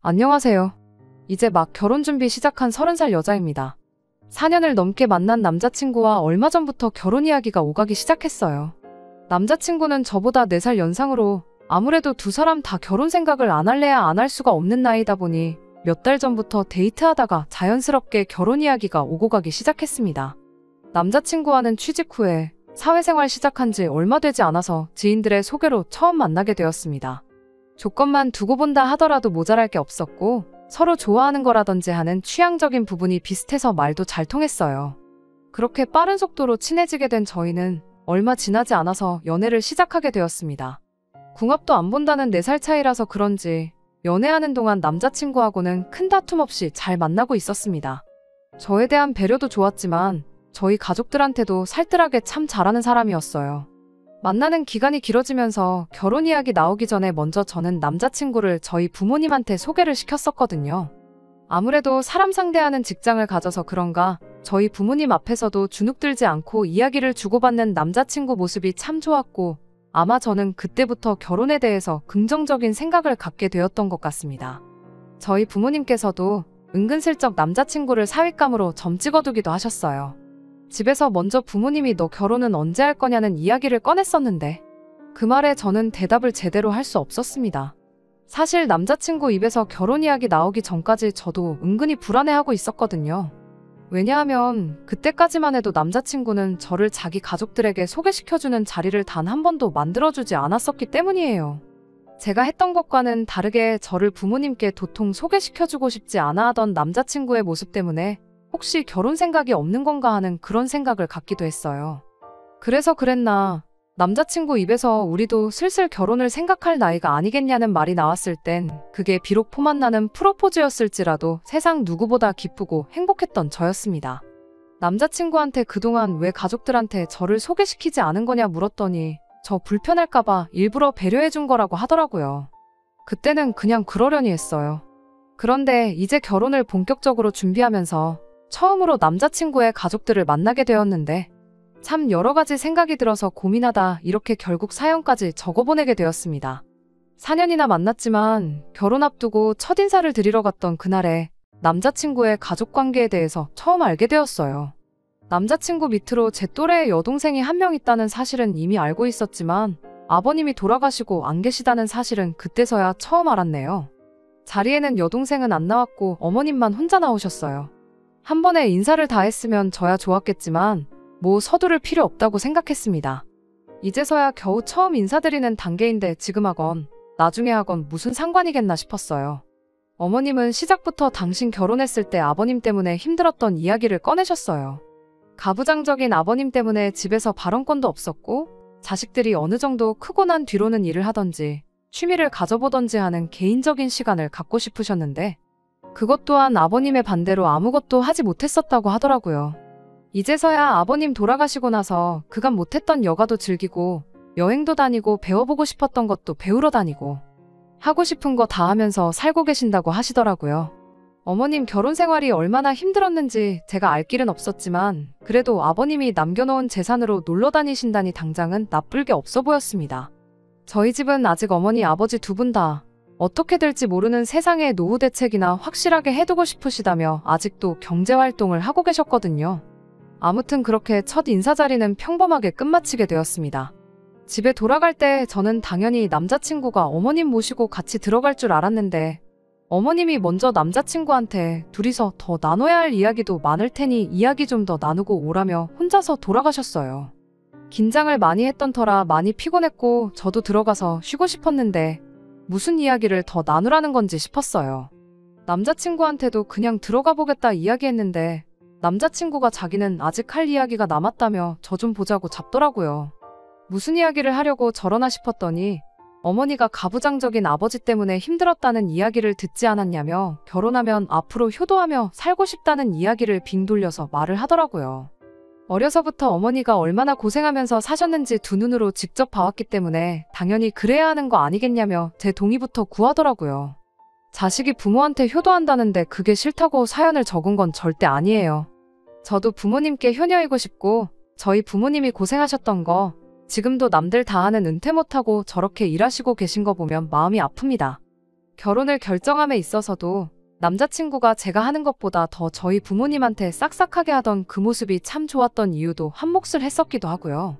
안녕하세요. 이제 막 결혼 준비 시작한 30살 여자입니다. 4년을 넘게 만난 남자친구와 얼마 전부터 결혼 이야기가 오가기 시작했어요. 남자친구는 저보다 4살 연상으로 아무래도 두 사람 다 결혼 생각을 안 할래야 안 할 수가 없는 나이다 보니 몇 달 전부터 데이트하다가 자연스럽게 결혼 이야기가 오고 가기 시작했습니다. 남자친구와는 취직 후에 사회생활 시작한 지 얼마 되지 않아서 지인들의 소개로 처음 만나게 되었습니다. 조건만 두고 본다 하더라도 모자랄 게 없었고 서로 좋아하는 거라든지 하는 취향적인 부분이 비슷해서 말도 잘 통했어요. 그렇게 빠른 속도로 친해지게 된 저희는 얼마 지나지 않아서 연애를 시작하게 되었습니다. 궁합도 안 본다는 4살 차이라서 그런지 연애하는 동안 남자친구하고는 큰 다툼 없이 잘 만나고 있었습니다. 저에 대한 배려도 좋았지만 저희 가족들한테도 살뜰하게 참 잘하는 사람이었어요. 만나는 기간이 길어지면서 결혼 이야기 나오기 전에 먼저 저는 남자친구를 저희 부모님한테 소개를 시켰었거든요. 아무래도 사람 상대하는 직장을 가져서 그런가 저희 부모님 앞에서도 주눅들지 않고 이야기를 주고받는 남자친구 모습이 참 좋았고 아마 저는 그때부터 결혼에 대해서 긍정적인 생각을 갖게 되었던 것 같습니다. 저희 부모님께서도 은근슬쩍 남자친구를 사윗감으로 점 찍어두기도 하셨어요. 집에서 먼저 부모님이 너 결혼은 언제 할 거냐는 이야기를 꺼냈었는데 그 말에 저는 대답을 제대로 할 수 없었습니다. 사실 남자친구 입에서 결혼 이야기 나오기 전까지 저도 은근히 불안해하고 있었거든요. 왜냐하면 그때까지만 해도 남자친구는 저를 자기 가족들에게 소개시켜주는 자리를 단 한 번도 만들어주지 않았었기 때문이에요. 제가 했던 것과는 다르게 저를 부모님께 도통 소개시켜주고 싶지 않아 하던 남자친구의 모습 때문에 혹시 결혼 생각이 없는 건가 하는 그런 생각을 갖기도 했어요. 그래서 그랬나 남자친구 입에서 우리도 슬슬 결혼을 생각할 나이가 아니겠냐는 말이 나왔을 땐 그게 비록 포만 나는 프로포즈였을지라도 세상 누구보다 기쁘고 행복했던 저였습니다. 남자친구한테 그동안 왜 가족들한테 저를 소개시키지 않은 거냐 물었더니 저 불편할까봐 일부러 배려해준 거라고 하더라고요. 그때는 그냥 그러려니 했어요. 그런데 이제 결혼을 본격적으로 준비하면서 처음으로 남자친구의 가족들을 만나게 되었는데 참 여러 가지 생각이 들어서 고민하다 이렇게 결국 사연까지 적어보내게 되었습니다. 4년이나 만났지만 결혼 앞두고 첫인사를 드리러 갔던 그날에 남자친구의 가족관계에 대해서 처음 알게 되었어요. 남자친구 밑으로 제 또래의 여동생이 한 명 있다는 사실은 이미 알고 있었지만 아버님이 돌아가시고 안 계시다는 사실은 그때서야 처음 알았네요. 자리에는 여동생은 안 나왔고 어머님만 혼자 나오셨어요. 한 번에 인사를 다 했으면 저야 좋았겠지만 뭐 서두를 필요 없다고 생각했습니다. 이제서야 겨우 처음 인사드리는 단계인데 지금 하건 나중에 하건 무슨 상관이겠나 싶었어요. 어머님은 시작부터 당신 결혼했을 때 아버님 때문에 힘들었던 이야기를 꺼내셨어요. 가부장적인 아버님 때문에 집에서 발언권도 없었고 자식들이 어느 정도 크고 난 뒤로는 일을 하던지 취미를 가져보던지 하는 개인적인 시간을 갖고 싶으셨는데 그것 또한 아버님의 반대로 아무것도 하지 못했었다고 하더라고요. 이제서야 아버님 돌아가시고 나서 그간 못했던 여가도 즐기고 여행도 다니고 배워보고 싶었던 것도 배우러 다니고 하고 싶은 거 다 하면서 살고 계신다고 하시더라고요. 어머님 결혼 생활이 얼마나 힘들었는지 제가 알 길은 없었지만 그래도 아버님이 남겨놓은 재산으로 놀러 다니신다니 당장은 나쁠 게 없어 보였습니다. 저희 집은 아직 어머니 아버지 두 분 다 어떻게 될지 모르는 세상의 노후 대책이나 확실하게 해두고 싶으시다며 아직도 경제활동을 하고 계셨거든요. 아무튼 그렇게 첫 인사 자리는 평범하게 끝마치게 되었습니다. 집에 돌아갈 때 저는 당연히 남자친구가 어머님 모시고 같이 들어갈 줄 알았는데 어머님이 먼저 남자친구한테 둘이서 더 나눠야 할 이야기도 많을 테니 이야기 좀 더 나누고 오라며 혼자서 돌아가셨어요. 긴장을 많이 했던 터라 많이 피곤했고 저도 들어가서 쉬고 싶었는데 무슨 이야기를 더 나누라는 건지 싶었어요. 남자친구한테도 그냥 들어가 보겠다 이야기했는데 남자친구가 자기는 아직 할 이야기가 남았다며 저 좀 보자고 잡더라고요. 무슨 이야기를 하려고 저러나 싶었더니 어머니가 가부장적인 아버지 때문에 힘들었다는 이야기를 듣지 않았냐며 결혼하면 앞으로 효도하며 살고 싶다는 이야기를 빙 돌려서 말을 하더라고요. 어려서부터 어머니가 얼마나 고생하면서 사셨는지 두 눈으로 직접 봐왔기 때문에 당연히 그래야 하는 거 아니겠냐며 제 동의부터 구하더라고요. 자식이 부모한테 효도한다는데 그게 싫다고 사연을 적은 건 절대 아니에요. 저도 부모님께 효녀이고 싶고 저희 부모님이 고생하셨던 거 지금도 남들 다 하는 은퇴 못하고 저렇게 일하시고 계신 거 보면 마음이 아픕니다. 결혼을 결정함에 있어서도 남자친구가 제가 하는 것보다 더 저희 부모님한테 싹싹하게 하던 그 모습이 참 좋았던 이유도 한몫을 했었기도 하고요.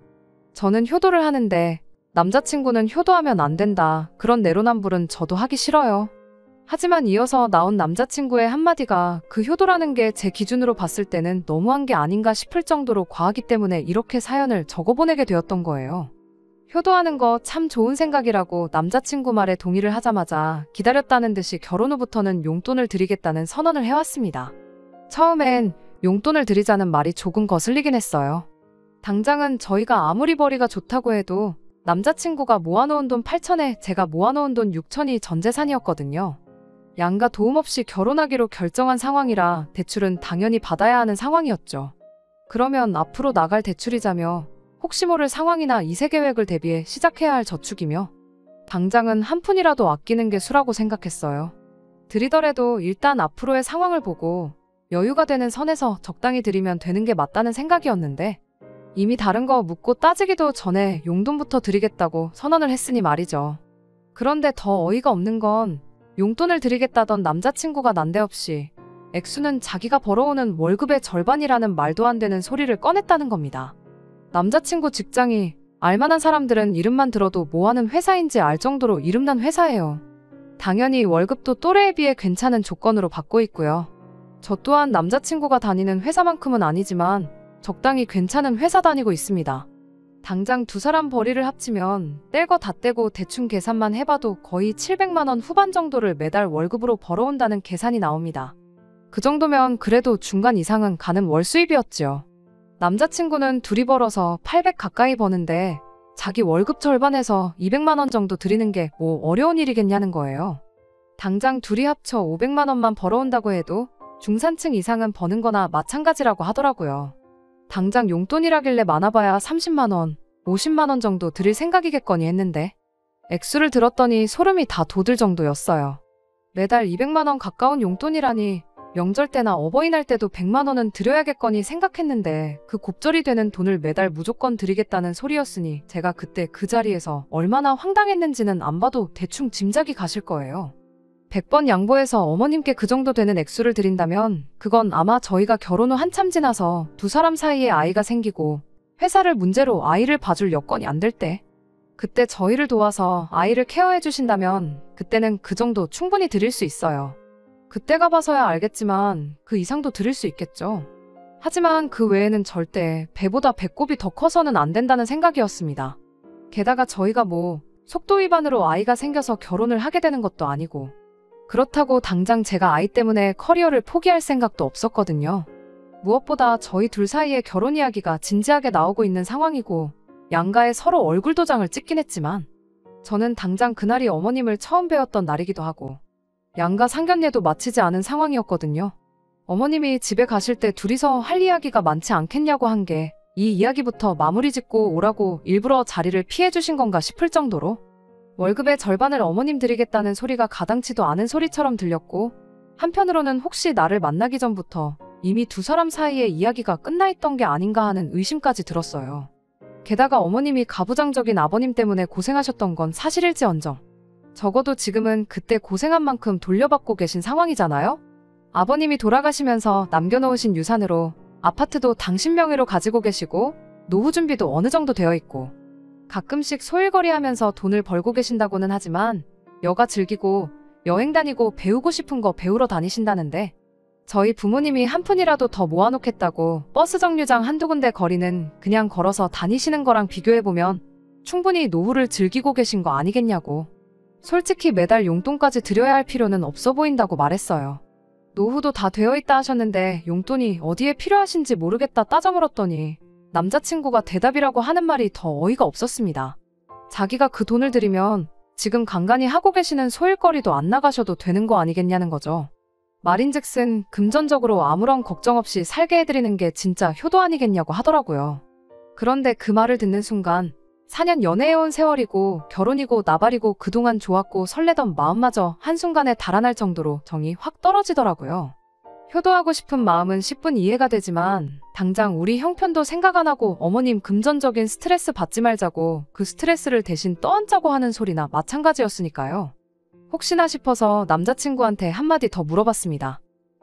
저는 효도를 하는데 남자친구는 효도하면 안 된다. 그런 내로남불은 저도 하기 싫어요. 하지만 이어서 나온 남자친구의 한마디가 그 효도라는 게 제 기준으로 봤을 때는 너무한 게 아닌가 싶을 정도로 과하기 때문에 이렇게 사연을 적어보내게 되었던 거예요. 효도하는 거 참 좋은 생각이라고 남자친구 말에 동의를 하자마자 기다렸다는 듯이 결혼 후부터는 용돈을 드리겠다는 선언을 해왔습니다. 처음엔 용돈을 드리자는 말이 조금 거슬리긴 했어요. 당장은 저희가 아무리 벌이가 좋다고 해도 남자친구가 모아놓은 돈 8천에 제가 모아놓은 돈 6천이 전 재산이었거든요. 양가 도움 없이 결혼하기로 결정한 상황이라 대출은 당연히 받아야 하는 상황이었죠. 그러면 앞으로 나갈 대출이자며 혹시 모를 상황이나 이세 계획을 대비해 시작해야 할 저축이며 당장은 한 푼이라도 아끼는 게 수라고 생각했어요. 드리더라도 일단 앞으로의 상황을 보고 여유가 되는 선에서 적당히 드리면 되는 게 맞다는 생각이었는데 이미 다른 거 묻고 따지기도 전에 용돈부터 드리겠다고 선언을 했으니 말이죠. 그런데 더 어이가 없는 건 용돈을 드리겠다던 남자친구가 난데없이 액수는 자기가 벌어오는 월급의 절반이라는 말도 안 되는 소리를 꺼냈다는 겁니다. 남자친구 직장이 알만한 사람들은 이름만 들어도 뭐하는 회사인지 알 정도로 이름난 회사예요. 당연히 월급도 또래에 비해 괜찮은 조건으로 받고 있고요. 저 또한 남자친구가 다니는 회사만큼은 아니지만 적당히 괜찮은 회사 다니고 있습니다. 당장 두 사람 벌이를 합치면 뗄 거 다 떼고 대충 계산만 해봐도 거의 700만 원 후반 정도를 매달 월급으로 벌어온다는 계산이 나옵니다. 그 정도면 그래도 중간 이상은 가는 월 수입이었지요. 남자친구는 둘이 벌어서 800 가까이 버는데 자기 월급 절반에서 200만 원 정도 드리는 게 뭐 어려운 일이겠냐는 거예요. 당장 둘이 합쳐 500만 원만 벌어온다고 해도 중산층 이상은 버는 거나 마찬가지라고 하더라고요. 당장 용돈이라길래 많아봐야 30만 원, 50만 원 정도 드릴 생각이겠거니 했는데 액수를 들었더니 소름이 다 돋을 정도였어요. 매달 200만 원 가까운 용돈이라니 명절 때나 어버이날 때도 100만 원은 드려야겠거니 생각했는데 그 곱절이 되는 돈을 매달 무조건 드리겠다는 소리였으니 제가 그때 그 자리에서 얼마나 황당했는지는 안 봐도 대충 짐작이 가실 거예요. 100번 양보해서 어머님께 그 정도 되는 액수를 드린다면 그건 아마 저희가 결혼 후 한참 지나서 두 사람 사이에 아이가 생기고 회사를 문제로 아이를 봐줄 여건이 안 될 때 그때 저희를 도와서 아이를 케어해 주신다면 그때는 그 정도 충분히 드릴 수 있어요. 그때 가봐서야 알겠지만 그 이상도 드릴 수 있겠죠. 하지만 그 외에는 절대 배보다 배꼽이 더 커서는 안 된다는 생각이었습니다. 게다가 저희가 뭐 속도 위반으로 아이가 생겨서 결혼을 하게 되는 것도 아니고 그렇다고 당장 제가 아이 때문에 커리어를 포기할 생각도 없었거든요. 무엇보다 저희 둘 사이에 결혼 이야기가 진지하게 나오고 있는 상황이고 양가에 서로 얼굴 도장을 찍긴 했지만 저는 당장 그날이 어머님을 처음 뵈었던 날이기도 하고 양가 상견례도 마치지 않은 상황이었거든요. 어머님이 집에 가실 때 둘이서 할 이야기가 많지 않겠냐고 한 게 이 이야기부터 마무리 짓고 오라고 일부러 자리를 피해 주신 건가 싶을 정도로 월급의 절반을 어머님 드리겠다는 소리가 가당치도 않은 소리처럼 들렸고 한편으로는 혹시 나를 만나기 전부터 이미 두 사람 사이의 이야기가 끝나 있던 게 아닌가 하는 의심까지 들었어요. 게다가 어머님이 가부장적인 아버님 때문에 고생하셨던 건 사실일지언정 적어도 지금은 그때 고생한 만큼 돌려받고 계신 상황이잖아요? 아버님이 돌아가시면서 남겨놓으신 유산으로 아파트도 당신 명의로 가지고 계시고 노후 준비도 어느 정도 되어 있고 가끔씩 소일거리 하면서 돈을 벌고 계신다고는 하지만 여가 즐기고 여행 다니고 배우고 싶은 거 배우러 다니신다는데 저희 부모님이 한 푼이라도 더 모아놓겠다고 버스 정류장 한두 군데 거리는 그냥 걸어서 다니시는 거랑 비교해보면 충분히 노후를 즐기고 계신 거 아니겠냐고. 솔직히 매달 용돈까지 드려야 할 필요는 없어 보인다고 말했어요. 노후도 다 되어 있다 하셨는데 용돈이 어디에 필요하신지 모르겠다 따져 물었더니 남자친구가 대답이라고 하는 말이 더 어이가 없었습니다. 자기가 그 돈을 드리면 지금 간간히 하고 계시는 소일거리도 안 나가셔도 되는 거 아니겠냐는 거죠. 말인즉슨 금전적으로 아무런 걱정 없이 살게 해드리는 게 진짜 효도 아니겠냐고 하더라고요. 그런데 그 말을 듣는 순간 4년 연애해온 세월이고 결혼이고 나발이고 그동안 좋았고 설레던 마음마저 한순간에 달아날 정도로 정이 확 떨어지더라고요. 효도하고 싶은 마음은 10분 이해가 되지만 당장 우리 형편도 생각 안 하고 어머님 금전적인 스트레스 받지 말자고 그 스트레스를 대신 떠안자고 하는 소리나 마찬가지였으니까요. 혹시나 싶어서 남자친구한테 한마디 더 물어봤습니다.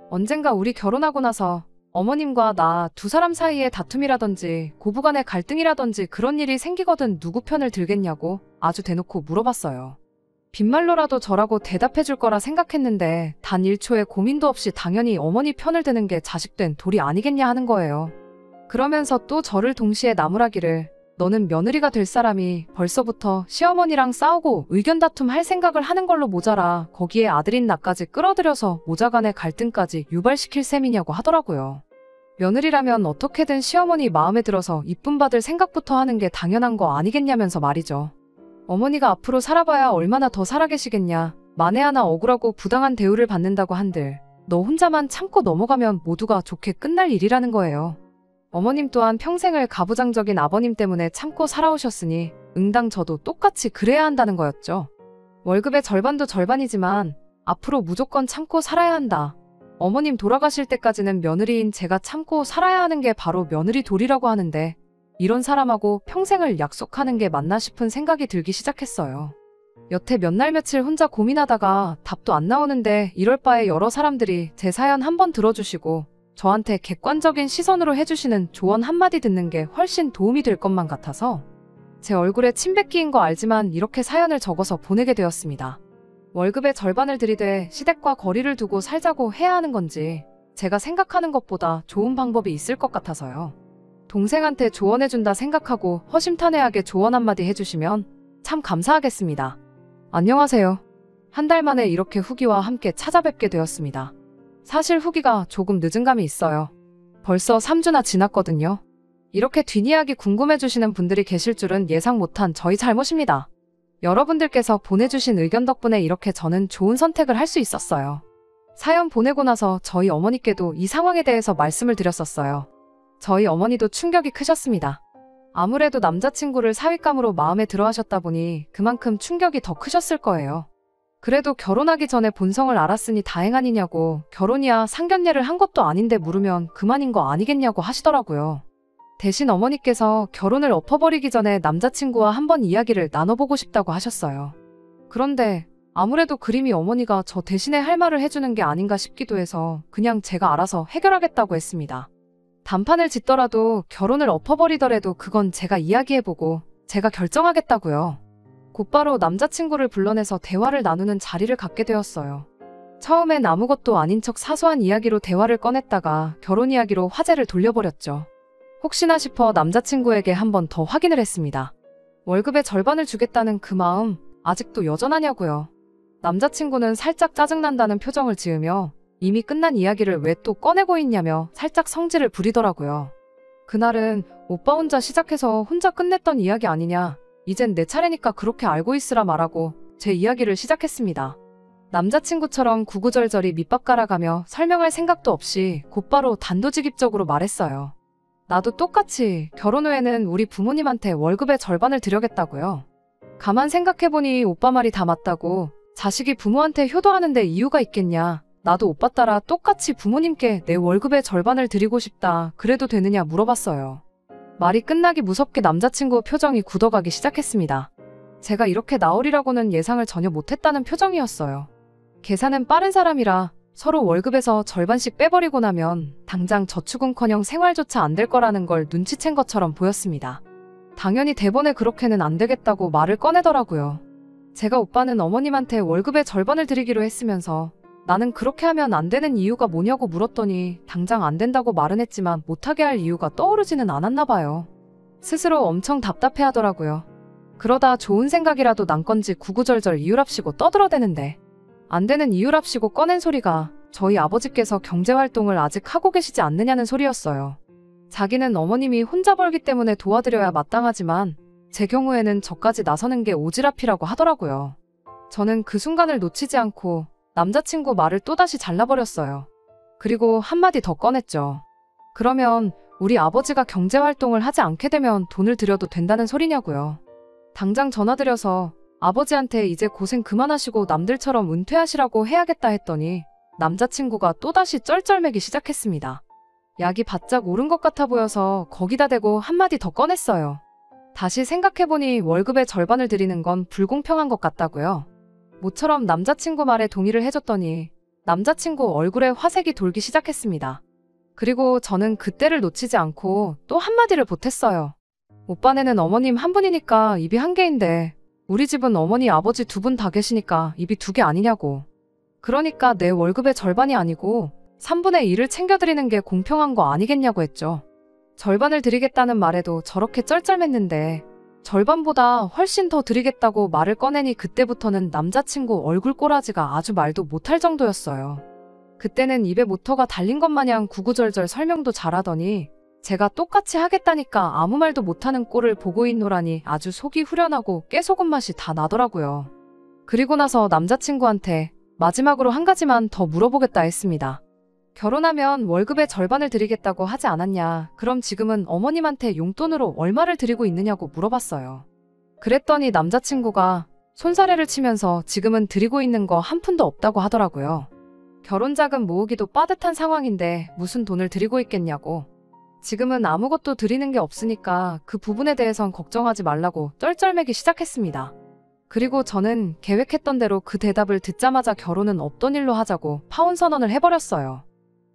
언젠가 우리 결혼하고 나서 어머님과 나 두 사람 사이에 다툼이라든지 고부간의 갈등이라든지 그런 일이 생기거든 누구 편을 들겠냐고 아주 대놓고 물어봤어요. 빈말로라도 저라고 대답해 줄 거라 생각했는데 단 1초의 고민도 없이 당연히 어머니 편을 드는 게 자식된 도리 아니겠냐 하는 거예요. 그러면서 또 저를 동시에 나무라기를 너는 며느리가 될 사람이 벌써부터 시어머니랑 싸우고 의견 다툼 할 생각을 하는 걸로 모자라 거기에 아들인 나까지 끌어들여서 모자간의 갈등까지 유발시킬 셈이냐고 하더라고요. 며느리라면 어떻게든 시어머니 마음에 들어서 이쁨 받을 생각부터 하는 게 당연한 거 아니겠냐면서 말이죠. 어머니가 앞으로 살아봐야 얼마나 더 살아계시겠냐. 만에 하나 억울하고 부당한 대우를 받는다고 한들 너 혼자만 참고 넘어가면 모두가 좋게 끝날 일이라는 거예요. 어머님 또한 평생을 가부장적인 아버님 때문에 참고 살아오셨으니 응당 저도 똑같이 그래야 한다는 거였죠. 월급의 절반도 절반이지만 앞으로 무조건 참고 살아야 한다. 어머님 돌아가실 때까지는 며느리인 제가 참고 살아야 하는 게 바로 며느리 도리라고 하는데 이런 사람하고 평생을 약속하는 게 맞나 싶은 생각이 들기 시작했어요. 여태 몇 날 며칠 혼자 고민하다가 답도 안 나오는데 이럴 바에 여러 사람들이 제 사연 한번 들어주시고 저한테 객관적인 시선으로 해주시는 조언 한마디 듣는 게 훨씬 도움이 될 것만 같아서 제 얼굴에 침 뱉기인 거 알지만 이렇게 사연을 적어서 보내게 되었습니다. 월급의 절반을 들이대 시댁과 거리를 두고 살자고 해야 하는 건지 제가 생각하는 것보다 좋은 방법이 있을 것 같아서요. 동생한테 조언해준다 생각하고 허심탄회하게 조언 한마디 해주시면 참 감사하겠습니다. 안녕하세요. 한 달 만에 이렇게 후기와 함께 찾아뵙게 되었습니다. 사실 후기가 조금 늦은 감이 있어요. 벌써 3주나 지났거든요. 이렇게 뒷이야기 궁금해주시는 분들이 계실 줄은 예상 못한 저희 잘못입니다. 여러분들께서 보내주신 의견 덕분에 이렇게 저는 좋은 선택을 할 수 있었어요. 사연 보내고 나서 저희 어머니께도 이 상황에 대해서 말씀을 드렸었어요. 저희 어머니도 충격이 크셨습니다. 아무래도 남자친구를 사윗감으로 마음에 들어 하셨다 보니 그만큼 충격이 더 크셨을 거예요. 그래도 결혼하기 전에 본성을 알았으니 다행 아니냐고 결혼이야 상견례를 한 것도 아닌데 물으면 그만인 거 아니겠냐고 하시더라고요. 대신 어머니께서 결혼을 엎어버리기 전에 남자친구와 한번 이야기를 나눠보고 싶다고 하셨어요. 그런데 아무래도 그림이 어머니가 저 대신에 할 말을 해주는 게 아닌가 싶기도 해서 그냥 제가 알아서 해결하겠다고 했습니다. 단판을 짓더라도 결혼을 엎어버리더라도 그건 제가 이야기해보고 제가 결정하겠다고요. 곧바로 남자친구를 불러내서 대화를 나누는 자리를 갖게 되었어요. 처음엔 아무것도 아닌 척 사소한 이야기로 대화를 꺼냈다가 결혼 이야기로 화제를 돌려버렸죠. 혹시나 싶어 남자친구에게 한 번 더 확인을 했습니다. 월급의 절반을 주겠다는 그 마음 아직도 여전하냐고요. 남자친구는 살짝 짜증난다는 표정을 지으며 이미 끝난 이야기를 왜 또 꺼내고 있냐며 살짝 성질을 부리더라고요. 그날은 오빠 혼자 시작해서 혼자 끝냈던 이야기 아니냐. 이젠 내 차례니까 그렇게 알고 있으라 말하고 제 이야기를 시작했습니다. 남자친구처럼 구구절절히 밑밥 깔아가며 설명할 생각도 없이 곧바로 단도직입적으로 말했어요. 나도 똑같이 결혼 후에는 우리 부모님한테 월급의 절반을 드려겠다고요. 가만 생각해보니 오빠 말이 다 맞다고. 자식이 부모한테 효도하는데 이유가 있겠냐. 나도 오빠 따라 똑같이 부모님께 내 월급의 절반을 드리고 싶다. 그래도 되느냐 물어봤어요. 말이 끝나기 무섭게 남자친구 표정이 굳어가기 시작했습니다. 제가 이렇게 나오리라고는 예상을 전혀 못했다는 표정이었어요. 계산은 빠른 사람이라 서로 월급에서 절반씩 빼버리고 나면 당장 저축은커녕 생활조차 안 될 거라는 걸 눈치챈 것처럼 보였습니다. 당연히 대본에 그렇게는 안 되겠다고 말을 꺼내더라고요. 제가 오빠는 어머님한테 월급의 절반을 드리기로 했으면서 나는 그렇게 하면 안 되는 이유가 뭐냐고 물었더니 당장 안 된다고 말은 했지만 못하게 할 이유가 떠오르지는 않았나 봐요. 스스로 엄청 답답해 하더라고요. 그러다 좋은 생각이라도 난 건지 구구절절 이유랍시고 떠들어대는데 안 되는 이유랍시고 꺼낸 소리가 저희 아버지께서 경제활동을 아직 하고 계시지 않느냐는 소리였어요. 자기는 어머님이 혼자 벌기 때문에 도와드려야 마땅하지만 제 경우에는 저까지 나서는 게 오지랖이라고 하더라고요. 저는 그 순간을 놓치지 않고 남자친구 말을 또다시 잘라버렸어요. 그리고 한마디 더 꺼냈죠. 그러면 우리 아버지가 경제활동을 하지 않게 되면 돈을 드려도 된다는 소리냐고요. 당장 전화드려서 아버지한테 이제 고생 그만하시고 남들처럼 은퇴하시라고 해야겠다 했더니 남자친구가 또다시 쩔쩔매기 시작했습니다. 약이 바짝 오른 것 같아 보여서 거기다 대고 한마디 더 꺼냈어요. 다시 생각해보니 월급의 절반을 드리는 건 불공평한 것 같다고요. 모처럼 남자친구 말에 동의를 해줬더니 남자친구 얼굴에 화색이 돌기 시작했습니다. 그리고 저는 그때를 놓치지 않고 또 한마디를 보탰어요. 오빠네는 어머님 한 분이니까 입이 한 개인데 우리 집은 어머니 아버지 두 분 다 계시니까 입이 두 개 아니냐고. 그러니까 내 월급의 절반이 아니고 3분의 1을 챙겨드리는 게 공평한 거 아니겠냐고 했죠. 절반을 드리겠다는 말에도 저렇게 쩔쩔맸는데 절반보다 훨씬 더 드리겠다고 말을 꺼내니 그때부터는 남자친구 얼굴 꼬라지가 아주 말도 못할 정도였어요. 그때는 입에 모터가 달린 것 마냥 구구절절 설명도 잘하더니 제가 똑같이 하겠다니까 아무 말도 못하는 꼴을 보고 있노라니 아주 속이 후련하고 깨소금 맛이 다 나더라고요. 그리고 나서 남자친구한테 마지막으로 한 가지만 더 물어보겠다 했습니다. 결혼하면 월급의 절반을 드리겠다고 하지 않았냐? 그럼 지금은 어머님한테 용돈으로 얼마를 드리고 있느냐고 물어봤어요. 그랬더니 남자친구가 손사래를 치면서 지금은 드리고 있는 거 한 푼도 없다고 하더라고요. 결혼자금 모으기도 빠듯한 상황인데 무슨 돈을 드리고 있겠냐고. 지금은 아무것도 드리는 게 없으니까 그 부분에 대해선 걱정하지 말라고 쩔쩔매기 시작했습니다. 그리고 저는 계획했던 대로 그 대답을 듣자마자 결혼은 없던 일로 하자고 파혼 선언을 해버렸어요.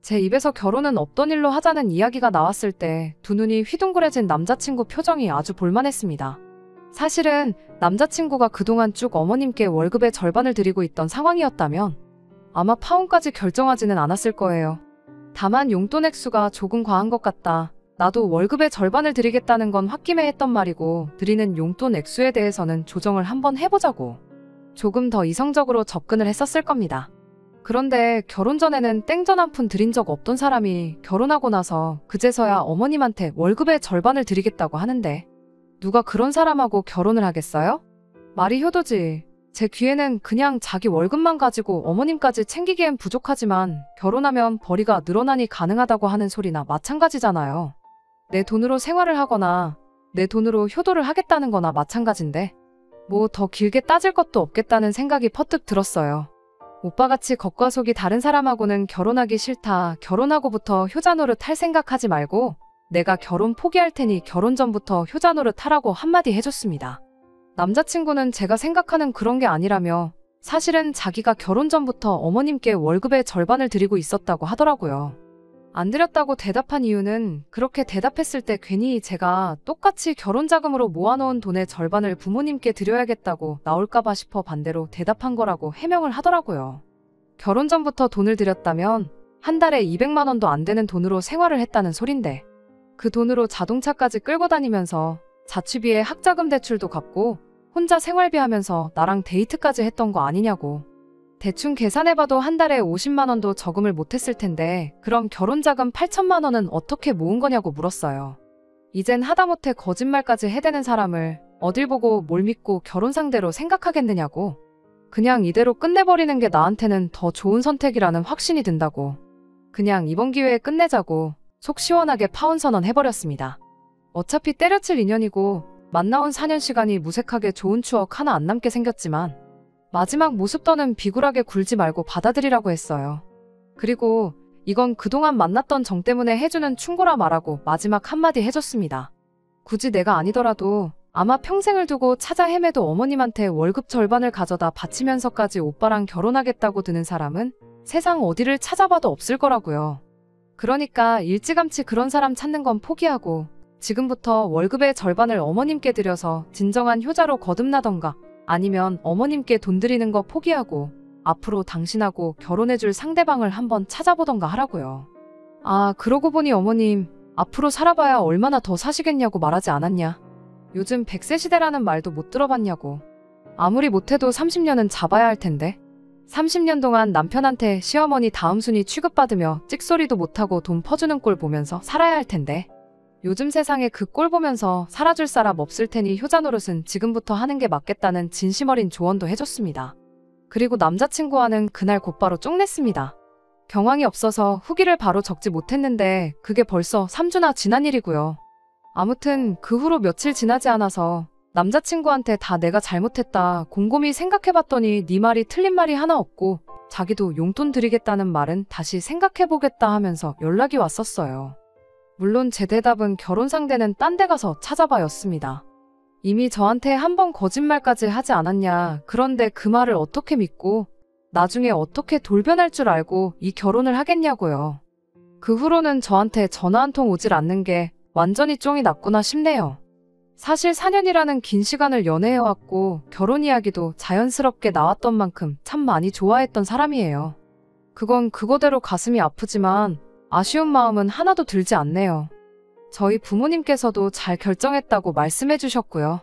제 입에서 결혼은 없던 일로 하자는 이야기가 나왔을 때 두 눈이 휘둥그레진 남자친구 표정이 아주 볼만했습니다. 사실은 남자친구가 그동안 쭉 어머님께 월급의 절반을 드리고 있던 상황이었다면 아마 파혼까지 결정하지는 않았을 거예요. 다만 용돈 액수가 조금 과한 것 같다. 나도 월급의 절반을 드리겠다는 건 홧김에 했던 말이고 드리는 용돈 액수에 대해서는 조정을 한번 해보자고 조금 더 이성적으로 접근을 했었을 겁니다. 그런데 결혼 전에는 땡전 한 푼 드린 적 없던 사람이 결혼하고 나서 그제서야 어머님한테 월급의 절반을 드리겠다고 하는데 누가 그런 사람하고 결혼을 하겠어요? 말이 효도지. 제 귀에는 그냥 자기 월급만 가지고 어머님까지 챙기기엔 부족하지만 결혼하면 벌이가 늘어나니 가능하다고 하는 소리나 마찬가지잖아요. 내 돈으로 생활을 하거나 내 돈으로 효도를 하겠다는 거나 마찬가지인데 뭐 더 길게 따질 것도 없겠다는 생각이 퍼뜩 들었어요. 오빠같이 겉과 속이 다른 사람하고는 결혼하기 싫다. 결혼하고부터 효자 노릇 할 생각하지 말고 내가 결혼 포기할 테니 결혼 전부터 효자 노릇 하라고 한마디 해줬습니다. 남자친구는 제가 생각하는 그런 게 아니라며 사실은 자기가 결혼 전부터 어머님께 월급의 절반을 드리고 있었다고 하더라고요. 안 드렸다고 대답한 이유는 그렇게 대답했을 때 괜히 제가 똑같이 결혼 자금으로 모아놓은 돈의 절반을 부모님께 드려야겠다고 나올까봐 싶어 반대로 대답한 거라고 해명을 하더라고요. 결혼 전부터 돈을 드렸다면 한 달에 200만 원도 안 되는 돈으로 생활을 했다는 소린데 그 돈으로 자동차까지 끌고 다니면서 자취비에 학자금 대출도 갚고 혼자 생활비 하면서 나랑 데이트까지 했던 거 아니냐고. 대충 계산해봐도 한 달에 50만 원도 저금을 못했을 텐데 그럼 결혼자금 8천만 원은 어떻게 모은 거냐고 물었어요. 이젠 하다못해 거짓말까지 해대는 사람을 어딜 보고 뭘 믿고 결혼 상대로 생각하겠느냐고. 그냥 이대로 끝내버리는 게 나한테는 더 좋은 선택이라는 확신이 든다고. 그냥 이번 기회에 끝내자고 속 시원하게 파혼 선언 해버렸습니다. 어차피 때려칠 인연이고 만나온 4년 시간이 무색하게 좋은 추억 하나 안 남게 생겼지만 마지막 모습더는 비굴하게 굴지 말고 받아들이라고 했어요. 그리고 이건 그동안 만났던 정 때문에 해주는 충고라 말하고 마지막 한마디 해줬습니다. 굳이 내가 아니더라도 아마 평생을 두고 찾아 헤매도 어머님한테 월급 절반을 가져다 바치면서까지 오빠랑 결혼하겠다고 드는 사람은 세상 어디를 찾아봐도 없을 거라고요. 그러니까 일찌감치 그런 사람 찾는 건 포기하고 지금부터 월급의 절반을 어머님께 드려서 진정한 효자로 거듭나던가 아니면 어머님께 돈 드리는 거 포기하고 앞으로 당신하고 결혼해줄 상대방을 한번 찾아보던가 하라고요. 아, 그러고 보니 어머님 앞으로 살아봐야 얼마나 더 사시겠냐고 말하지 않았냐. 요즘 100세 시대라는 말도 못 들어봤냐고. 아무리 못해도 30년은 잡아야 할 텐데 30년 동안 남편한테 시어머니 다음 순위 취급받으며 찍소리도 못하고 돈 퍼주는 꼴 보면서 살아야 할 텐데 요즘 세상에 그 꼴 보면서 살아줄 사람 없을 테니 효자 노릇은 지금부터 하는 게 맞겠다는 진심 어린 조언도 해줬습니다. 그리고 남자친구와는 그날 곧바로 쪽냈습니다. 경황이 없어서 후기를 바로 적지 못했는데 그게 벌써 3주나 지난 일이고요. 아무튼 그 후로 며칠 지나지 않아서 남자친구한테 다 내가 잘못했다 곰곰이 생각해봤더니 네 말이 틀린 말이 하나 없고 자기도 용돈 드리겠다는 말은 다시 생각해보겠다 하면서 연락이 왔었어요. 물론 제 대답은 결혼 상대는 딴 데 가서 찾아봐였습니다. 이미 저한테 한 번 거짓말까지 하지 않았냐. 그런데 그 말을 어떻게 믿고 나중에 어떻게 돌변할 줄 알고 이 결혼을 하겠냐고요. 그 후로는 저한테 전화 한 통 오질 않는 게 완전히 쫑이 났구나 싶네요. 사실 4년이라는 긴 시간을 연애해왔고 결혼 이야기도 자연스럽게 나왔던 만큼 참 많이 좋아했던 사람이에요. 그건 그거대로 가슴이 아프지만 아쉬운 마음은 하나도 들지 않네요. 저희 부모님께서도 잘 결정했다고 말씀해 주셨고요.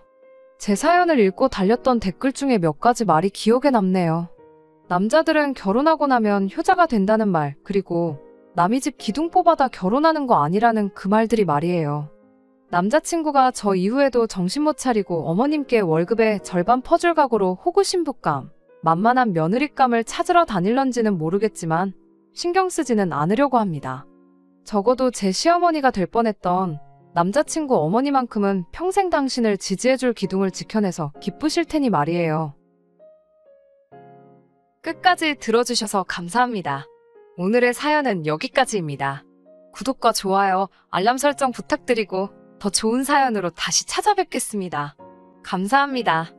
제 사연을 읽고 달렸던 댓글 중에 몇 가지 말이 기억에 남네요. 남자들은 결혼하고 나면 효자가 된다는 말, 그리고 남의 집 기둥 뽑아다 결혼하는 거 아니라는 그 말들이 말이에요. 남자친구가 저 이후에도 정신 못 차리고 어머님께 월급의 절반 퍼줄 각오로 호구신부감, 만만한 며느리감을 찾으러 다닐런지는 모르겠지만 신경 쓰지는 않으려고 합니다. 적어도 제 시어머니가 될 뻔했던 남자친구 어머니만큼은 평생 당신을 지지해줄 기둥을 지켜내서 기쁘실 테니 말이에요. 끝까지 들어주셔서 감사합니다. 오늘의 사연은 여기까지입니다. 구독과 좋아요, 알람 설정 부탁드리고 더 좋은 사연으로 다시 찾아뵙겠습니다. 감사합니다.